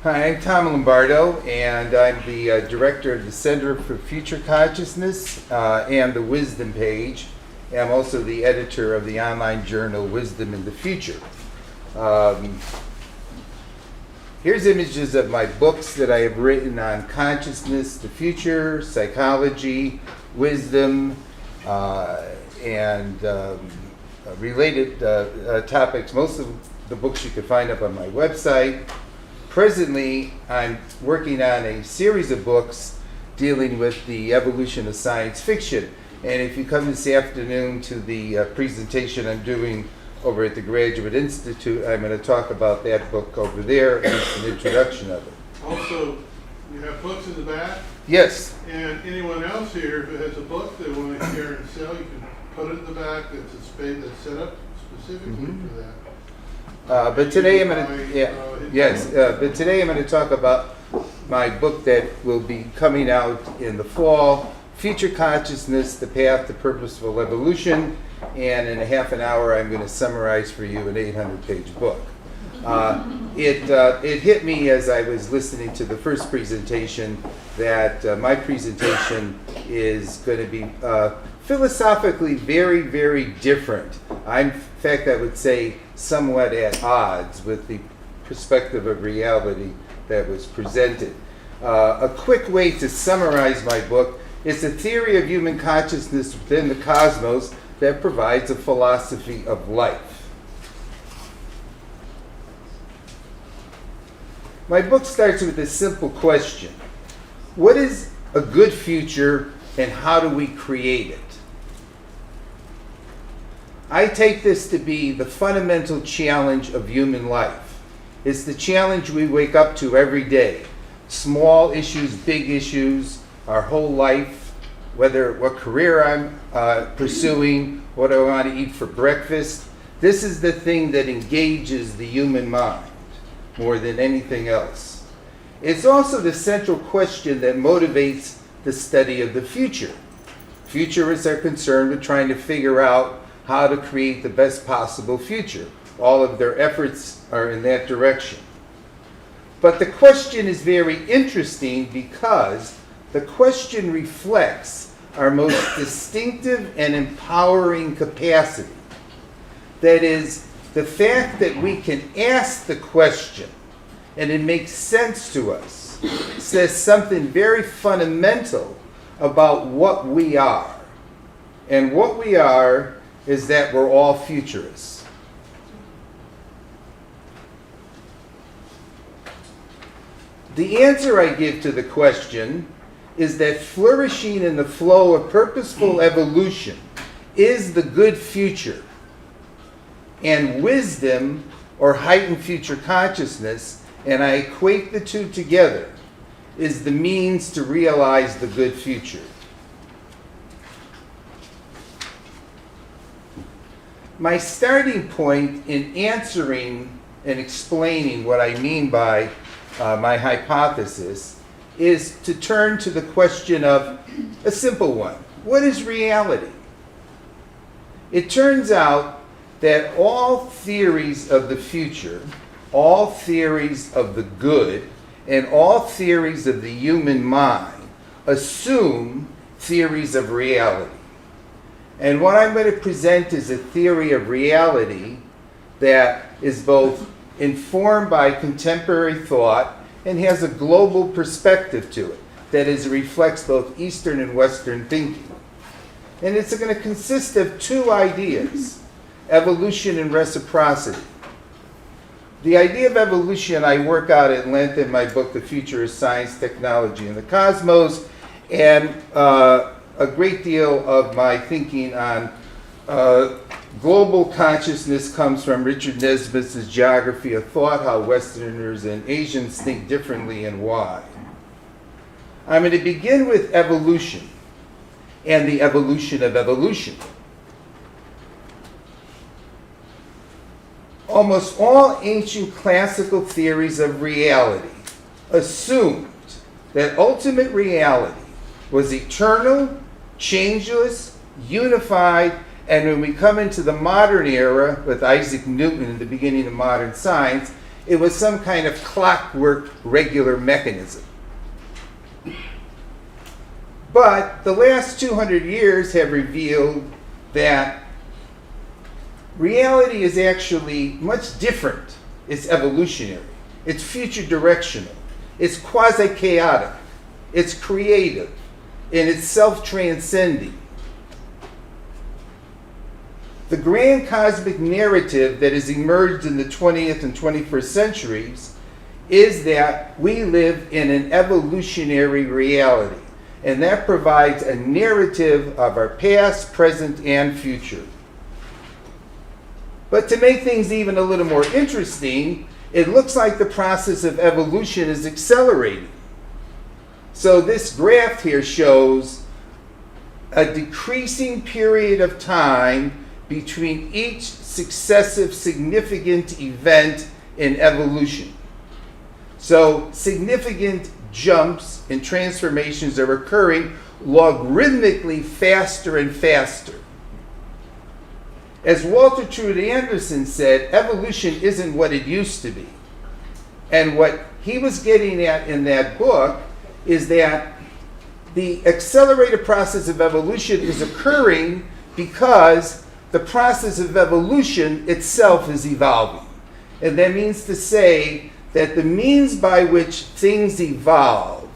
Hi, I'm Tom Lombardo, and I'm the director of the Center for Future Consciousness and the Wisdom page. I'm also the editor of the online journal Wisdom in the Future. Here's images of my books that I have written on consciousness, the future, psychology, wisdom, and related topics. Most of the books you can find up on my website. Presently, I'm working on a series of books dealing with the evolution of science fiction. And if you come this afternoon to the presentation I'm doing over at the Graduate Institute, I'm going to talk about that book over there, and an introduction of it. Also, you have books in the back. Yes. And anyone else here who has a book they want to share and sell, you can put it in the back. It's a space that's set up specifically for that. But today I'm going to, but today I'm going to talk about my book that will be coming out in the fall, Future Consciousness, The Path to Purposeful Evolution, and in a half an hour I'm going to summarize for you an 800-page book. It hit me as I was listening to the first presentation that my presentation is going to be philosophically very, very different. In fact, I would say somewhat at odds with the perspective of reality that was presented. A quick way to summarize my book is a theory of human consciousness within the cosmos that provides a philosophy of life. My book starts with a simple question. What is a good future and how do we create it? I take this to be the fundamental challenge of human life. It's the challenge we wake up to every day. Small issues, big issues, our whole life, whether what career I'm pursuing, what I want to eat for breakfast. This is the thing that engages the human mind more than anything else. It's also the central question that motivates the study of the future. Futurists are concerned with trying to figure out how to create the best possible future. All of their efforts are in that direction. But the question is very interesting because the question reflects our most distinctive and empowering capacity. That is, the fact that we can ask the question and it makes sense to us says something very fundamental about what we are. And what we are is that we're all futurists. The answer I give to the question is that flourishing in the flow of purposeful evolution is the good future, and wisdom or heightened future consciousness, and I equate the two together, is the means to realize the good future. My starting point in answering and explaining what I mean by my hypothesis is to turn to the question of a simple one. What is reality? It turns out that all theories of the future, all theories of the good, and all theories of the human mind assume theories of reality. And what I'm going to present is a theory of reality that is both informed by contemporary thought and has a global perspective to it, that is, reflects both Eastern and Western thinking. And it's going to consist of two ideas, evolution and reciprocity. The idea of evolution I work out at length in my book, The Future of Science, Technology, and the Cosmos, and a great deal of my thinking on global consciousness comes from Richard Nesbitt's Geography of Thought, How Westerners and Asians Think Differently and Why. I'm going to begin with evolution and the evolution of evolution. Almost all ancient classical theories of reality assumed that ultimate reality was eternal, changeless, unified, and when we come into the modern era with Isaac Newton in the beginning of modern science, it was some kind of clockwork regular mechanism. But the last 200 years have revealed that reality is actually much different. It's evolutionary. It's future directional. It's quasi-chaotic. It's creative. And it's self-transcending. The grand cosmic narrative that has emerged in the 20th and 21st centuries is that we live in an evolutionary reality. And that provides a narrative of our past, present, and future. But to make things even a little more interesting, it looks like the process of evolution is accelerating. So this graph here shows a decreasing period of time between each successive significant event in evolution. So significant jumps and transformations are occurring logarithmically faster and faster. As Walter Trude Anderson said, evolution isn't what it used to be. And what he was getting at in that book is that the accelerated process of evolution is occurring because the process of evolution itself is evolving. And that means to say that the means by which things evolve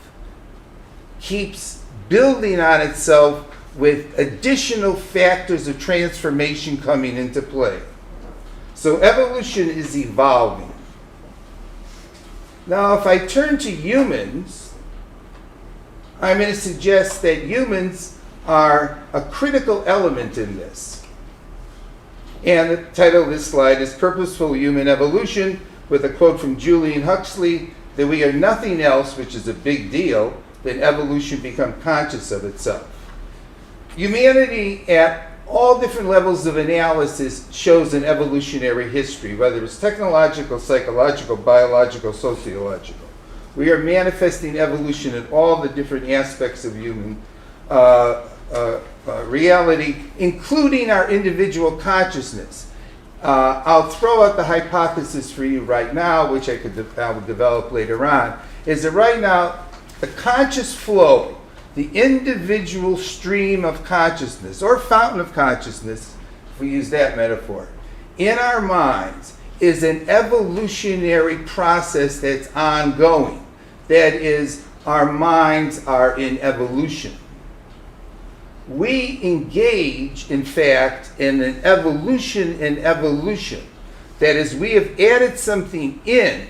keeps building on itself with additional factors of transformation coming into play. So evolution is evolving. Now, if I turn to humans, I'm going to suggest that humans are a critical element in this. And the title of this slide is Purposeful Human Evolution, with a quote from Julian Huxley, that we are nothing else, which is a big deal, than evolution become conscious of itself. Humanity at all different levels of analysis shows an evolutionary history, whether it's technological, psychological, biological, sociological. We are manifesting evolution in all the different aspects of human reality, including our individual consciousness. I'll throw out the hypothesis for you right now, which I will develop later on, is that right now, the conscious flow, the individual stream of consciousness, or fountain of consciousness, if we use that metaphor, in our minds is an evolutionary process that's ongoing. That is, our minds are in evolution. We engage, in fact, in an evolution in evolution. That is, we have added something in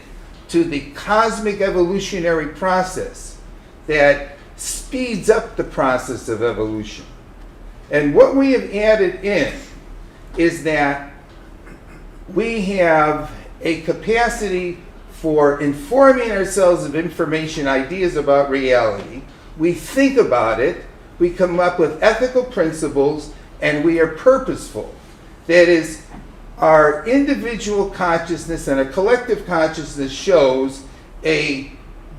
to the cosmic evolutionary process that speeds up the process of evolution. And what we have added in is that we have a capacity for informing ourselves of information, ideas about reality. We think about it, we come up with ethical principles, and we are purposeful. That is, our individual consciousness and a collective consciousness shows a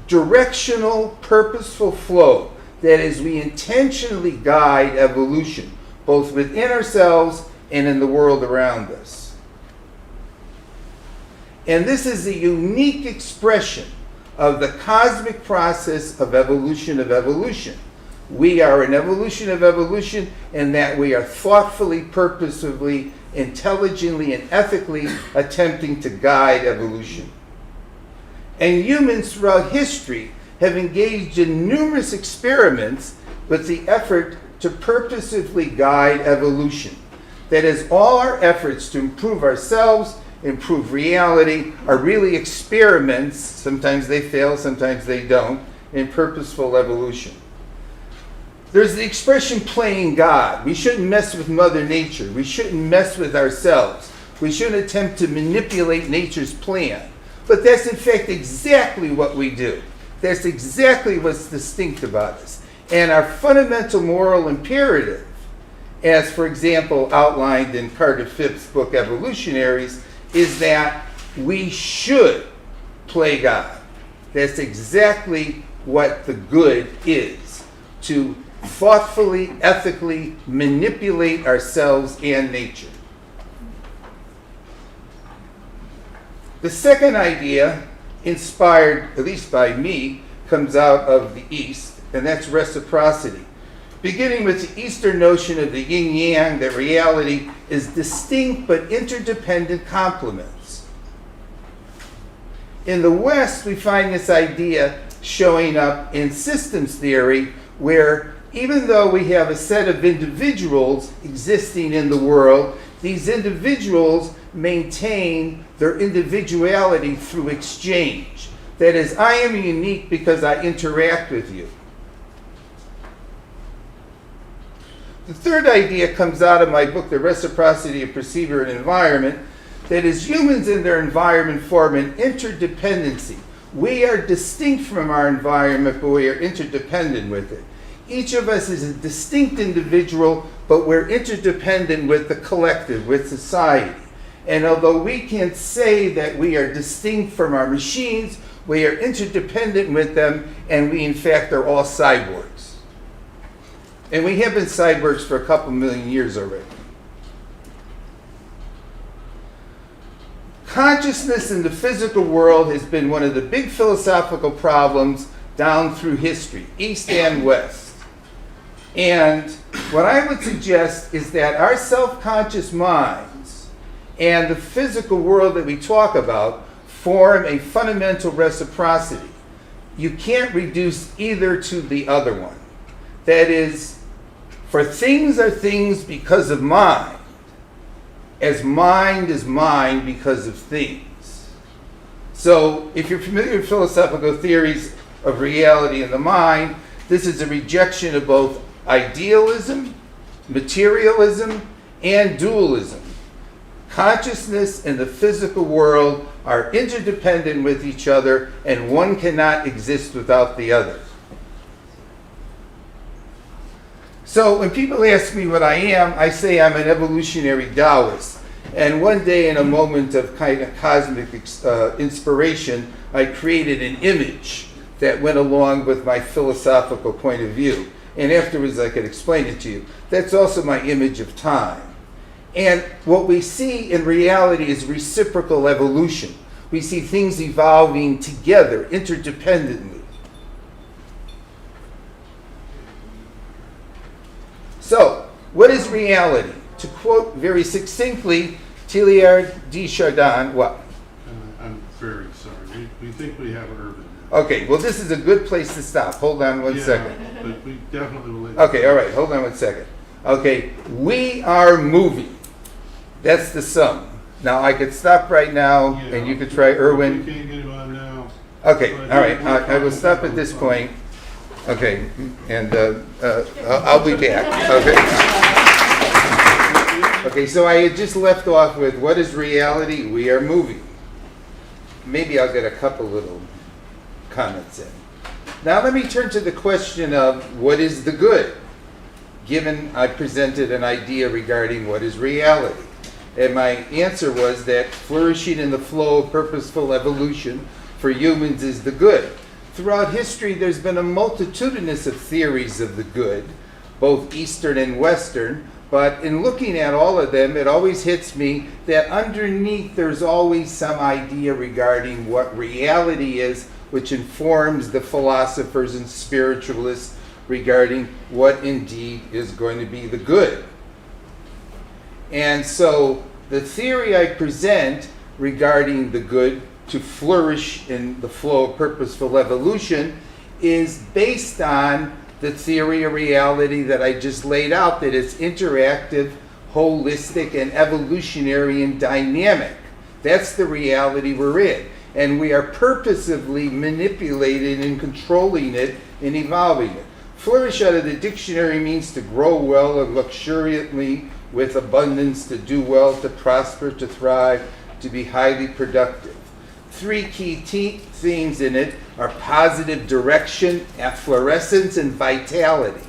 directional, purposeful flow. That is, we intentionally guide evolution, both within ourselves and in the world around us. And this is a unique expression of the cosmic process of evolution of evolution. We are an evolution of evolution in that we are thoughtfully, purposefully, intelligently, and ethically attempting to guide evolution. And humans throughout history have engaged in numerous experiments with the effort to purposefully guide evolution. That is, all our efforts to improve ourselves, improve reality, are really experiments, sometimes they fail, sometimes they don't, in purposeful evolution. There's the expression playing God. We shouldn't mess with Mother Nature. We shouldn't mess with ourselves. We shouldn't attempt to manipulate nature's plan. But that's in fact exactly what we do. That's exactly what's distinct about us. And our fundamental moral imperative, as for example outlined in Carter Phipps's book Evolutionaries, is that we should play God. That's exactly what the good is, to thoughtfully, ethically manipulate ourselves and nature. The second idea, inspired at least by me, comes out of the East, and that's reciprocity. Beginning with the Eastern notion of the yin-yang, that reality is distinct but interdependent complements. In the West, we find this idea showing up in systems theory, where even though we have a set of individuals existing in the world, these individuals maintain their individuality through exchange. That is, I am unique because I interact with you. The third idea comes out of my book, The Reciprocity of Perceiver and Environment, that is, humans in their environment form an interdependency. We are distinct from our environment, but we are interdependent with it. Each of us is a distinct individual, but we're interdependent with the collective, with society. And although we can't say that we are distinct from our machines, we are interdependent with them, and we in fact are all cyborgs. And we have been cyborgs for a couple million years already. Consciousness in the physical world has been one of the big philosophical problems down through history, East and West. And what I would suggest is that our self-conscious minds and the physical world that we talk about form a fundamental reciprocity. You can't reduce either to the other one. That is, for things are things because of mind, as mind is mind because of things. So if you're familiar with philosophical theories of reality and the mind, this is a rejection of both idealism, materialism, and dualism. Consciousness and the physical world are interdependent with each other, and one cannot exist without the other. So when people ask me what I am, I say I'm an evolutionary Taoist. And one day, in a moment of kind of cosmic inspiration, I created an image that went along with my philosophical point of view. And afterwards I could explain it to you. That's also my image of time. And what we see in reality is reciprocal evolution. We see things evolving together, interdependently. So, what is reality? To quote very succinctly, Teilhard de Chardin, what? I'm very sorry. We think we have urban now. Okay, well this is a good place to stop. Hold on one second. But we definitely will. Okay, all right, hold on one second. Okay, we are moving. That's the sum. Now I could stop right now, Yeah, and you could try Irwin. We can't get him on now. Okay, all right, I will stop at this point. Okay, and I'll be back. Okay. Okay, so I had just left off with what is reality? We are moving. Maybe I'll get a couple little comments in. Now let me turn to the question of what is the good, given I presented an idea regarding what is reality. And my answer was that flourishing in the flow of purposeful evolution for humans is the good. Throughout history, there's been a multitudinous of theories of the good, both Eastern and Western, but in looking at all of them, it always hits me that underneath there's always some idea regarding what reality is, which informs the philosophers and spiritualists regarding what indeed is going to be the good. And so the theory I present regarding the good to flourish in the flow of purposeful evolution is based on the theory of reality that I just laid out, that it's interactive, holistic, and evolutionary and dynamic. That's the reality we're in. And we are purposively manipulating and controlling it and evolving it. Flourish out of the dictionary means to grow well and luxuriantly with abundance, to do well, to prosper, to thrive, to be highly productive. Three key themes in it are positive direction, efflorescence, and vitality.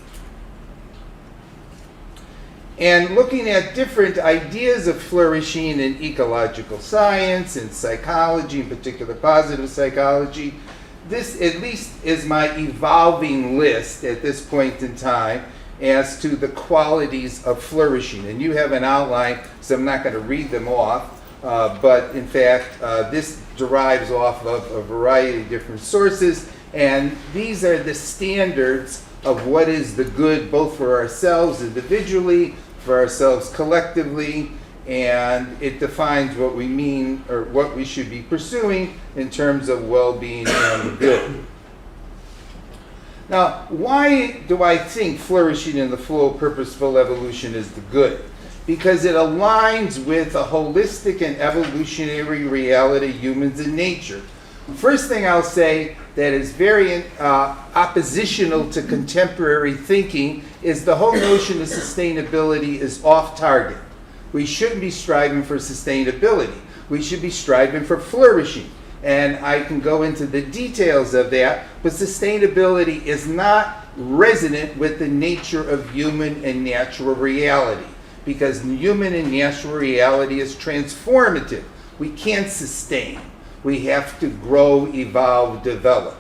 And looking at different ideas of flourishing in ecological science and psychology, in particular positive psychology, this at least is my evolving list at this point in time as to the qualities of flourishing. And you have an outline, so I'm not going to read them off, but in fact, this derives off of a variety of different sources, and these are the standards of what is the good both for ourselves individually, for ourselves collectively, and it defines what we mean or what we should be pursuing in terms of well-being and good. Now, why do I think flourishing in the flow of purposeful evolution is the good? Because it aligns with a holistic and evolutionary reality of humans and nature. First thing I'll say that is very oppositional to contemporary thinking is the whole notion of sustainability is off target. We shouldn't be striving for sustainability. We should be striving for flourishing. And I can go into the details of that, but sustainability is not resonant with the nature of human and natural reality, because human and natural reality is transformative. We can't sustain. We have to grow, evolve, develop.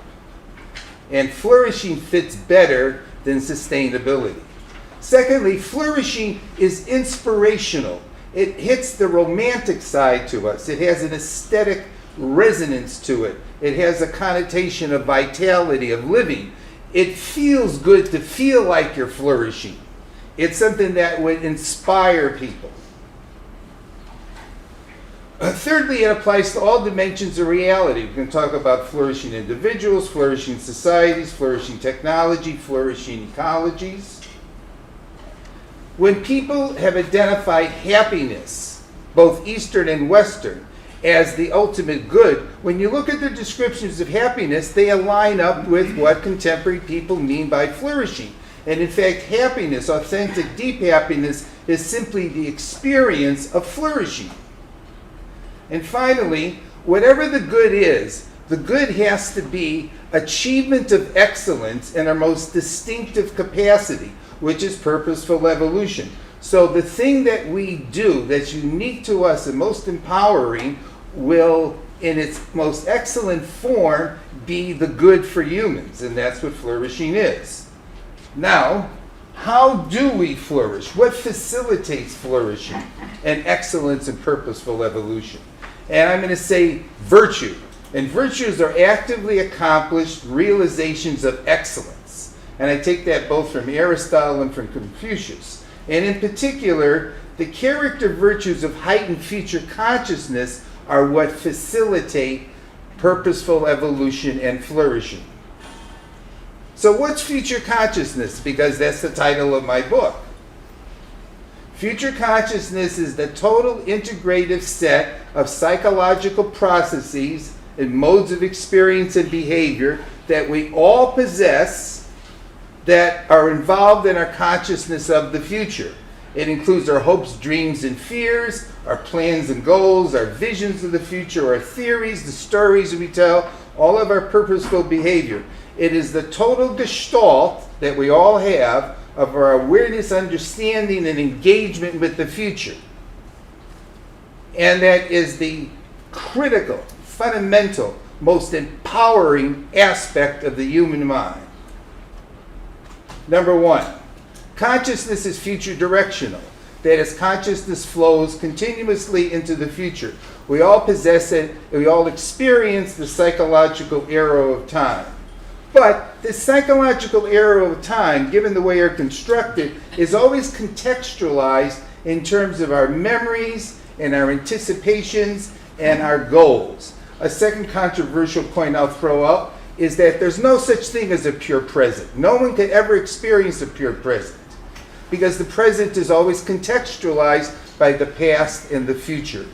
And flourishing fits better than sustainability. Secondly, flourishing is inspirational. It hits the romantic side to us. It has an aesthetic resonance to it. It has a connotation of vitality, of living. It feels good to feel like you're flourishing. It's something that would inspire people. Thirdly, it applies to all dimensions of reality. We can talk about flourishing individuals, flourishing societies, flourishing technology, flourishing ecologies. When people have identified happiness, both Eastern and Western, as the ultimate good, when you look at the descriptions of happiness, they align up with what contemporary people mean by flourishing. And in fact, happiness, authentic, deep happiness, is simply the experience of flourishing. And finally, whatever the good is, the good has to be achievement of excellence in our most distinctive capacity, which is purposeful evolution. So the thing that we do that's unique to us and most empowering will, in its most excellent form, be the good for humans, and that's what flourishing is. Now, how do we flourish? What facilitates flourishing and excellence and purposeful evolution? And I'm going to say virtue. And virtues are actively accomplished realizations of excellence. And I take that both from Aristotle and from Confucius. And in particular, the character virtues of heightened future consciousness are what facilitate purposeful evolution and flourishing. So what's future consciousness? Because that's the title of my book. Future consciousness is the total integrative set of psychological processes and modes of experience and behavior that we all possess that are involved in our consciousness of the future. It includes our hopes, dreams, and fears, our plans and goals, our visions of the future, our theories, the stories we tell, all of our purposeful behavior. It is the total gestalt that we all have of our awareness, understanding, and engagement with the future. And that is the critical, fundamental, most empowering aspect of the human mind. Number one, consciousness is future directional. That is, consciousness flows continuously into the future. We all possess it, we all experience the psychological arrow of time. But this psychological arrow of time, given the way they're constructed, is always contextualized in terms of our memories and our anticipations and our goals. A second controversial point I'll throw out is that there's no such thing as a pure present. No one could ever experience a pure present, because the present is always contextualized by the past and the future.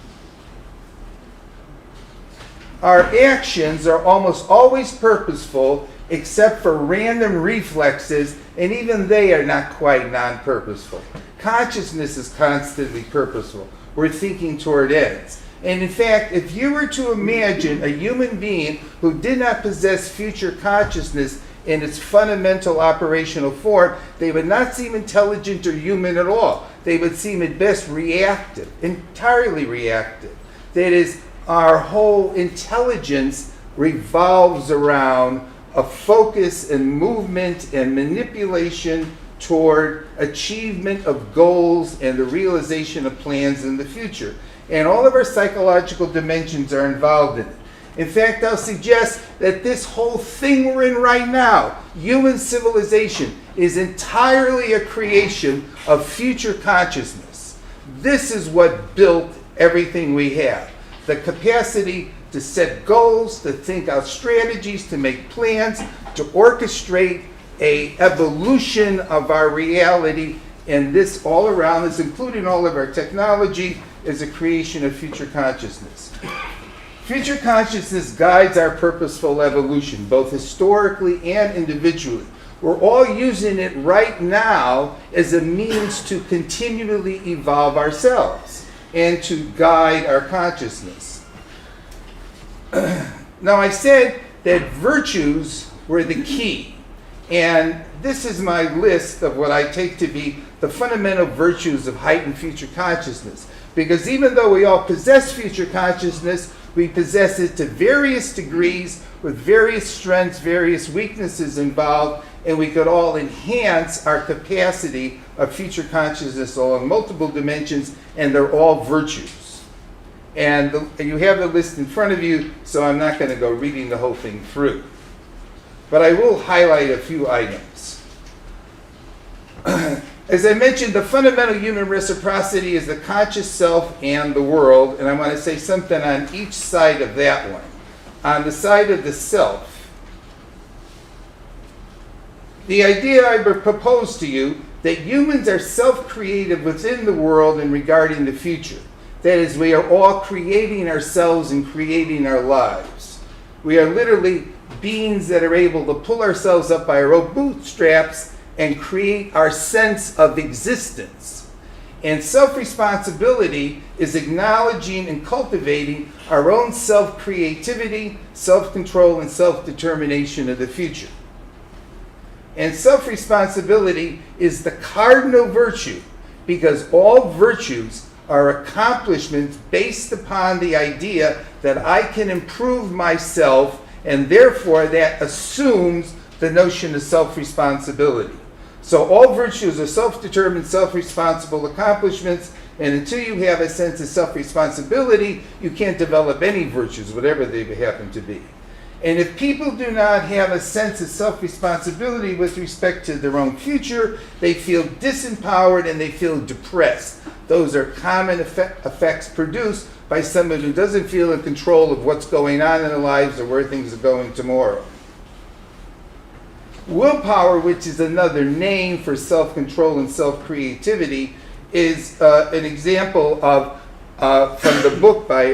Our actions are almost always purposeful, except for random reflexes, and even they are not quite non-purposeful. Consciousness is constantly purposeful. We're thinking toward ends. And in fact, if you were to imagine a human being who did not possess future consciousness in its fundamental operational form, they would not seem intelligent or human at all. They would seem at best reactive, entirely reactive. That is, our whole intelligence revolves around a focus and movement and manipulation toward achievement of goals and the realization of plans in the future. And all of our psychological dimensions are involved in it. In fact, I'll suggest that this whole thing we're in right now, human civilization, is entirely a creation of future consciousness. This is what built everything we have. The capacity to set goals, to think out strategies, to make plans, to orchestrate an evolution of our reality, and this all around us, including all of our technology, is a creation of future consciousness. Future consciousness guides our purposeful evolution, both historically and individually. We're all using it right now as a means to continually evolve ourselves and to guide our consciousness. Now, I said that virtues were the key, and this is my list of what I take to be the fundamental virtues of heightened future consciousness. Because even though we all possess future consciousness, we possess it to various degrees with various strengths, various weaknesses involved, and we could all enhance our capacity of future consciousness along multiple dimensions, and they're all virtues. And you have the list in front of you, so I'm not going to go reading the whole thing through. But I will highlight a few items. As I mentioned, the fundamental human reciprocity is the conscious self and the world, and I want to say something on each side of that one. On the side of the self, the idea I propose to you that humans are self-creative within the world and regarding the future. That is, we are all creating ourselves and creating our lives. We are literally beings that are able to pull ourselves up by our own bootstraps and create our sense of existence. And self-responsibility is acknowledging and cultivating our own self-creativity, self-control, and self-determination of the future. And self-responsibility is the cardinal virtue, because all virtues are accomplishments based upon the idea that I can improve myself, and therefore that assumes the notion of self-responsibility. So all virtues are self-determined, self-responsible accomplishments, and until you have a sense of self-responsibility, you can't develop any virtues, whatever they happen to be. And if people do not have a sense of self-responsibility with respect to their own future, they feel disempowered and they feel depressed. Those are common effects produced by someone who doesn't feel in control of what's going on in their lives or where things are going tomorrow. Willpower, which is another name for self-control and self-creativity, is an example of, from the book by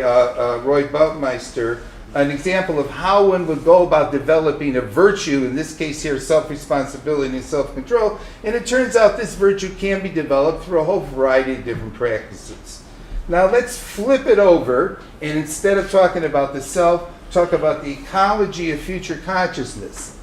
Roy Baumeister, an example of how one would go about developing a virtue, in this case here, self-responsibility and self-control, and it turns out this virtue can be developed through a whole variety of different practices. Now let's flip it over, and instead of talking about the self, talk about the ecology of future consciousness.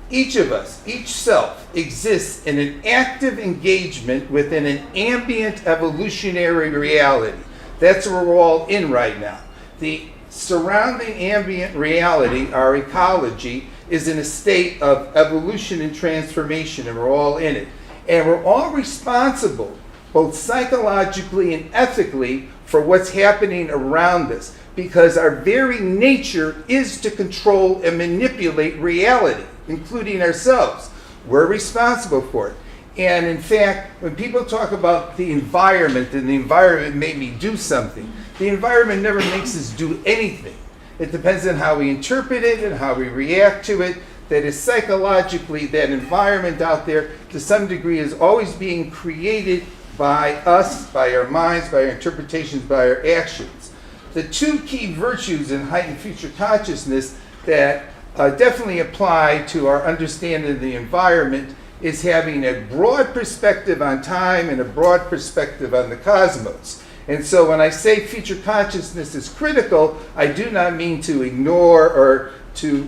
Each of us, each self, exists in an active engagement within an ambient evolutionary reality. That's where we're all in right now. The surrounding ambient reality, our ecology, is in a state of evolution and transformation, and we're all in it. And we're all responsible, both psychologically and ethically, for what's happening around us, because our very nature is to control and manipulate reality, including ourselves. We're responsible for it. And in fact, when people talk about the environment and the environment made me do something, the environment never makes us do anything. It depends on how we interpret it and how we react to it. That is, psychologically, that environment out there, to some degree, is always being created by us, by our minds, by our interpretations, by our actions. The two key virtues in heightened future consciousness that definitely apply to our understanding of the environment is having a broad perspective on time and a broad perspective on the cosmos. And so when I say future consciousness is critical, I do not mean to ignore or to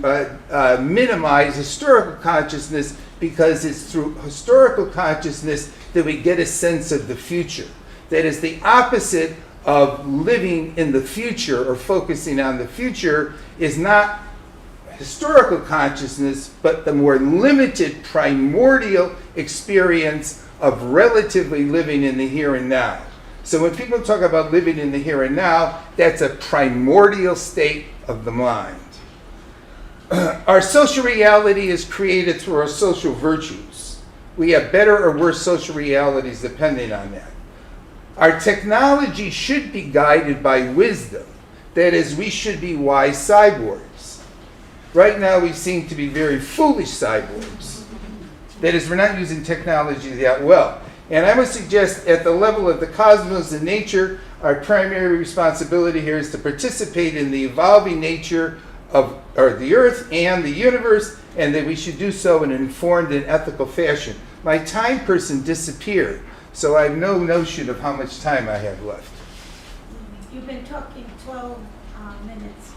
minimize historical consciousness, because it's through historical consciousness that we get a sense of the future. That is, the opposite of living in the future or focusing on the future is not historical consciousness, but the more limited primordial experience of relatively living in the here and now. So when people talk about living in the here and now, that's a primordial state of the mind. Our social reality is created through our social virtues. We have better or worse social realities depending on that. Our technology should be guided by wisdom. That is, we should be wise cyborgs. Right now we seem to be very foolish cyborgs. That is, we're not using technology that well. And I would suggest at the level of the cosmos and nature, our primary responsibility here is to participate in the evolving nature of the Earth and the universe, and that we should do so in an informed and ethical fashion. My time person disappeared, so I have no notion of how much time I have left. You've been talking 12 minutes.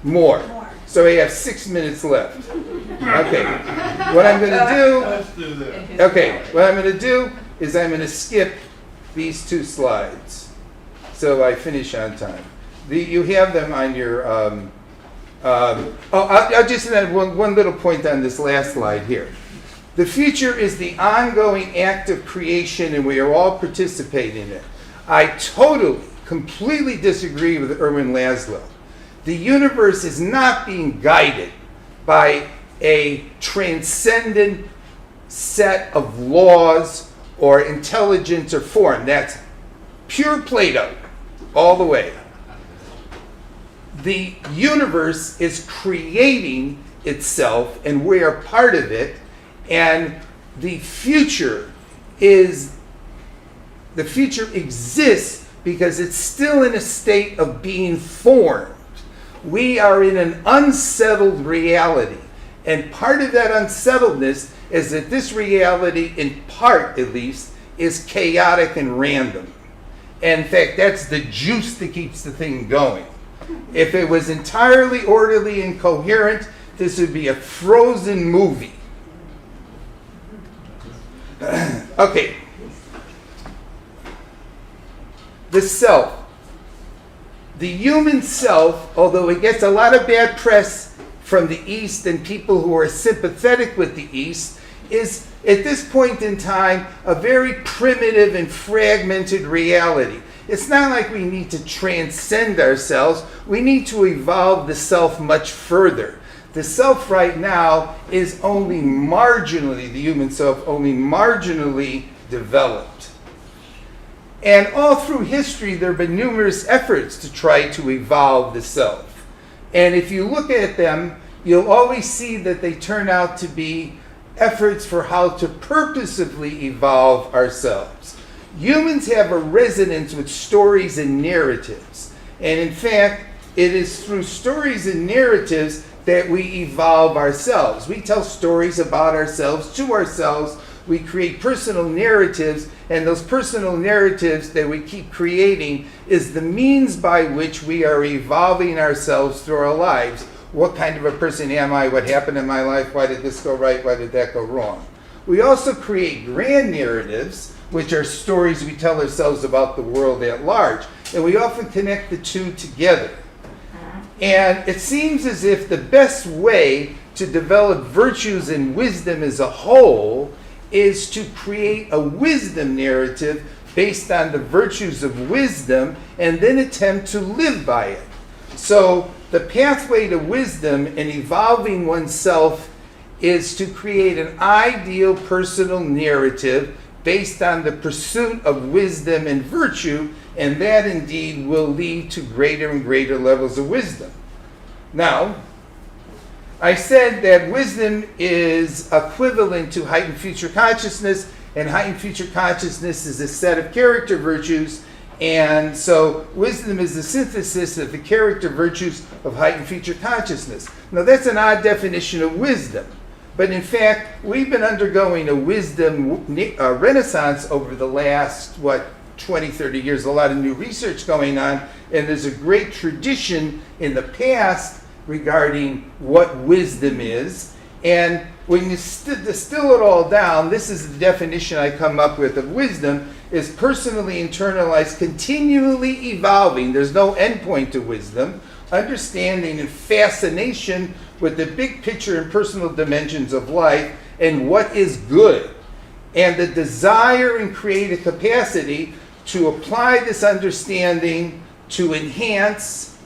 More. More. So I have 6 minutes left. Okay. What I'm going to do... Let's do that. Okay, what I'm going to do is I'm going to skip these 2 slides, so I finish on time. You have them on your... I'll just add one little point on this last slide here. The future is the ongoing act of creation, and we are all participating in it. I totally, completely disagree with Erwin Laszlo. The universe is not being guided by a transcendent set of laws or intelligence or form. That's pure Plato, all the way. The universe is creating itself, and we are part of it, and the future exists because it's still in a state of being formed. We are in an unsettled reality, and part of that unsettledness is that this reality, in part at least, is chaotic and random. And in fact, that's the juice that keeps the thing going. If it was entirely orderly and coherent, this would be a frozen movie. Okay. The self. The human self, although it gets a lot of bad press from the East and people who are sympathetic with the East, is at this point in time a very primitive and fragmented reality. It's not like we need to transcend ourselves. We need to evolve the self much further. The self right now is only marginally, the human self, only marginally developed. And all through history, there have been numerous efforts to try to evolve the self. And if you look at them, you'll always see that they turn out to be efforts for how to purposefully evolve ourselves. Humans have a resonance with stories and narratives. And in fact, it is through stories and narratives that we evolve ourselves. We tell stories about ourselves to ourselves. We create personal narratives, and those personal narratives that we keep creating is the means by which we are evolving ourselves through our lives. What kind of a person am I? What happened in my life? Why did this go right? Why did that go wrong? We also create grand narratives, which are stories we tell ourselves about the world at large. And we often connect the two together. And it seems as if the best way to develop virtues and wisdom as a whole is to create a wisdom narrative based on the virtues of wisdom and then attempt to live by it. So the pathway to wisdom and evolving oneself is to create an ideal personal narrative based on the pursuit of wisdom and virtue, and that indeed will lead to greater and greater levels of wisdom. Now, I said that wisdom is equivalent to heightened future consciousness, and heightened future consciousness is a set of character virtues, and so wisdom is the synthesis of the character virtues of heightened future consciousness. Now, that's an odd definition of wisdom. But in fact, we've been undergoing a wisdom renaissance over the last, 20, 30 years. A lot of new research going on, and there's a great tradition in the past regarding what wisdom is. And when you distill it all down, this is the definition I come up with of wisdom, is personally internalized, continually evolving. There's no endpoint to wisdom. Understanding and fascination with the big picture and personal dimensions of life and what is good, and the desire and creative capacity to apply this understanding to enhance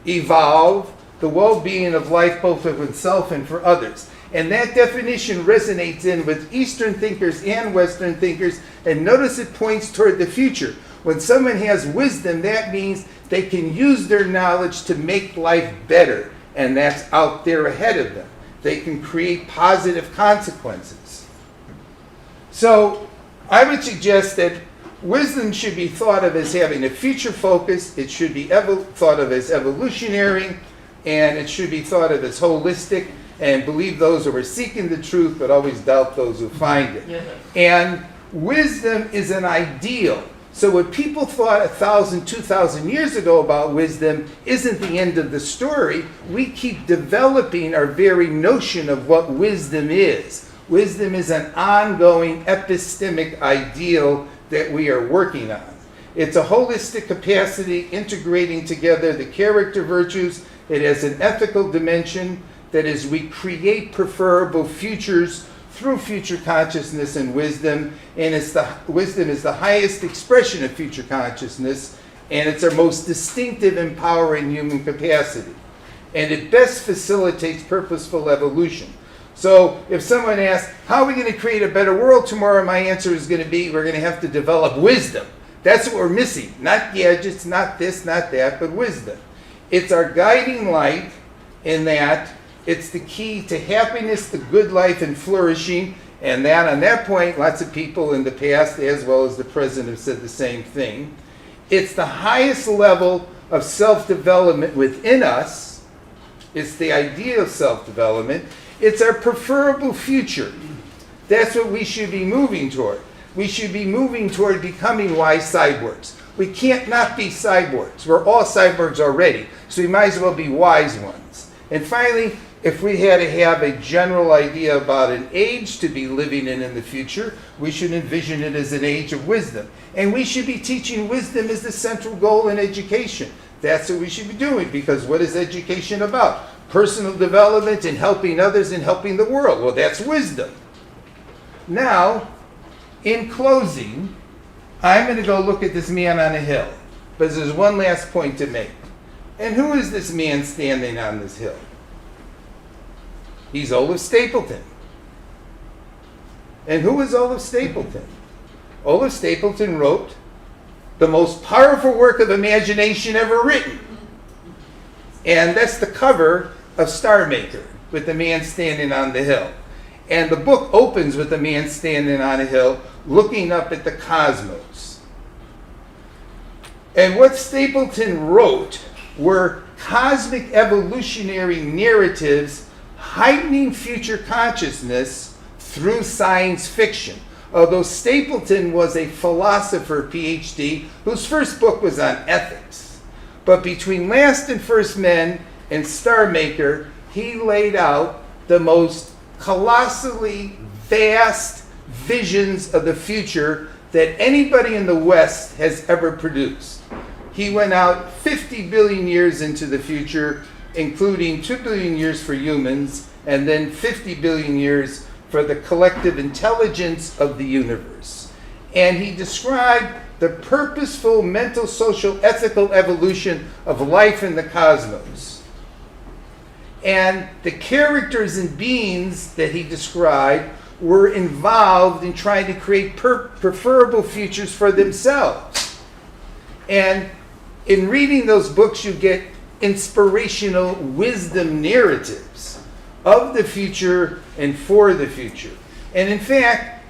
evolve, the well-being of life both of oneself and for others. And that definition resonates in with Eastern thinkers and Western thinkers, and notice it points toward the future. When someone has wisdom, that means they can use their knowledge to make life better, and that's out there ahead of them. They can create positive consequences. So I would suggest that wisdom should be thought of as having a future focus, it should be thought of as evolutionary, and it should be thought of as holistic, and believe those who are seeking the truth, but always doubt those who find it. And wisdom is an ideal. So what people thought 1,000, 2,000 years ago about wisdom isn't the end of the story. We keep developing our very notion of what wisdom is. Wisdom is an ongoing epistemic ideal that we are working on. It's a holistic capacity integrating together the character virtues. It has an ethical dimension. That is, we create preferable futures through future consciousness and wisdom, and wisdom is the highest expression of future consciousness, and it's our most distinctive, empowering human capacity. And it best facilitates purposeful evolution. So if someone asks, how are we going to create a better world tomorrow? My answer is going to be, we're going to have to develop wisdom. That's what we're missing. Not gadgets, not this, not that, but wisdom. It's our guiding light in that it's the key to happiness, the good life, and flourishing. And that, on that point, lots of people in the past as well as the present have said the same thing. It's the highest level of self-development within us. It's the idea of self-development. It's our preferable future. That's what we should be moving toward. We should be moving toward becoming wise cyborgs. We can't not be cyborgs. We're all cyborgs already, so we might as well be wise ones. And finally, if we had to have a general idea about an age to be living in the future, we should envision it as an age of wisdom. And we should be teaching wisdom as the central goal in education. That's what we should be doing, because what is education about? Personal development and helping others and helping the world. Well, that's wisdom. Now, in closing, I'm going to go look at this man on a hill. But there's one last point to make. And who is this man standing on this hill? He's Olaf Stapleton. And who is Olaf Stapleton? Olaf Stapleton wrote the most powerful work of imagination ever written. And that's the cover of Star Maker, with the man standing on the hill. And the book opens with the man standing on a hill, looking up at the cosmos. And what Stapleton wrote were cosmic evolutionary narratives heightening future consciousness through science fiction. Although Stapleton was a philosopher, PhD, whose first book was on ethics. But between Last and First Men and Star Maker, he laid out the most colossally vast visions of the future that anybody in the West has ever produced. He went out 50 billion years into the future, including 2 billion years for humans, and then 50 billion years for the collective intelligence of the universe. And he described the purposeful mental, social, ethical evolution of life in the cosmos. And the characters and beings that he described were involved in trying to create preferable futures for themselves. And in reading those books, you get inspirational wisdom narratives of the future and for the future. And in fact,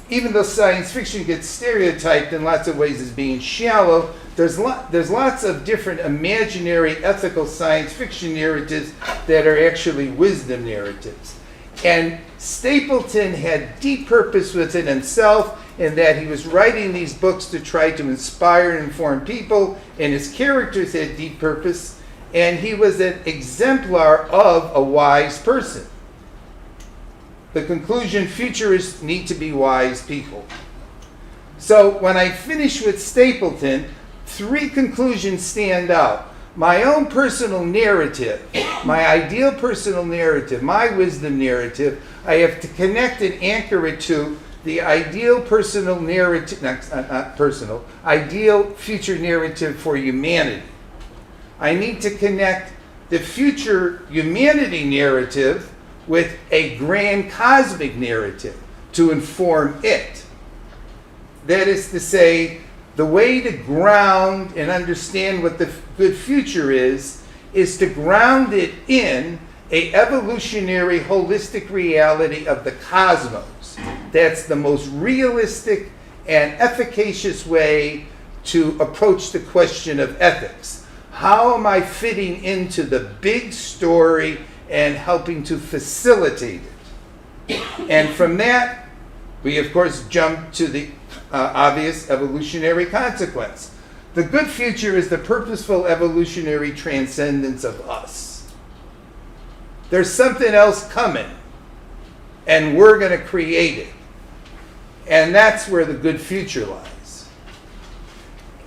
even though science fiction gets stereotyped in lots of ways as being shallow, there's lots of different imaginary ethical science fiction narratives that are actually wisdom narratives. And Stapleton had deep purpose within himself in that he was writing these books to try to inspire and inform people, and his characters had deep purpose, and he was an exemplar of a wise person. The conclusion, futurists need to be wise people. So when I finish with Stapleton, 3 conclusions stand out. My own personal narrative, my ideal personal narrative, my wisdom narrative, I have to connect and anchor it to the ideal personal narrative, not personal, ideal future narrative for humanity. I need to connect the future humanity narrative with a grand cosmic narrative to inform it. That is to say, the way to ground and understand what the good future is to ground it in a evolutionary holistic reality of the cosmos. That's the most realistic and efficacious way to approach the question of ethics. How am I fitting into the big story and helping to facilitate it? And from that, we of course jump to the obvious evolutionary consequence. The good future is the purposeful evolutionary transcendence of us. There's something else coming, and we're going to create it. And that's where the good future lies.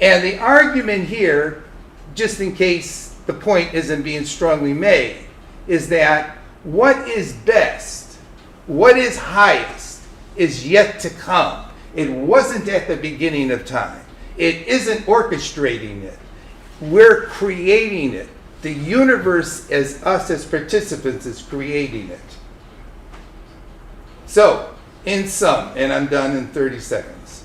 And the argument here, just in case the point isn't being strongly made, is that what is best, what is highest, is yet to come. It wasn't at the beginning of time. It isn't orchestrating it. We're creating it. The universe, as us as participants, is creating it. So, in sum, and I'm done in 30 seconds.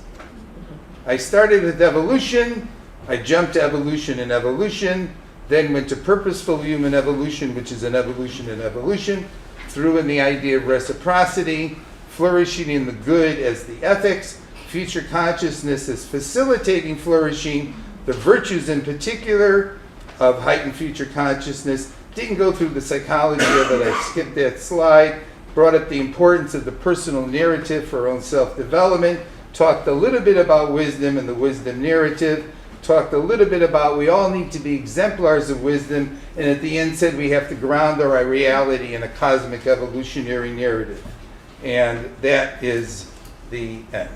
I started with evolution, I jumped to evolution and evolution, then went to purposeful human evolution, which is an evolution in evolution, threw in the idea of reciprocity, flourishing in the good as the ethics, future consciousness as facilitating flourishing, the virtues in particular of heightened future consciousness. Didn't go through the psychology of it, I skipped that slide. Brought up the importance of the personal narrative for our own self-development, talked a little bit about wisdom and the wisdom narrative, talked a little bit about we all need to be exemplars of wisdom, and at the end said we have to ground our reality in a cosmic evolutionary narrative. And that is the end.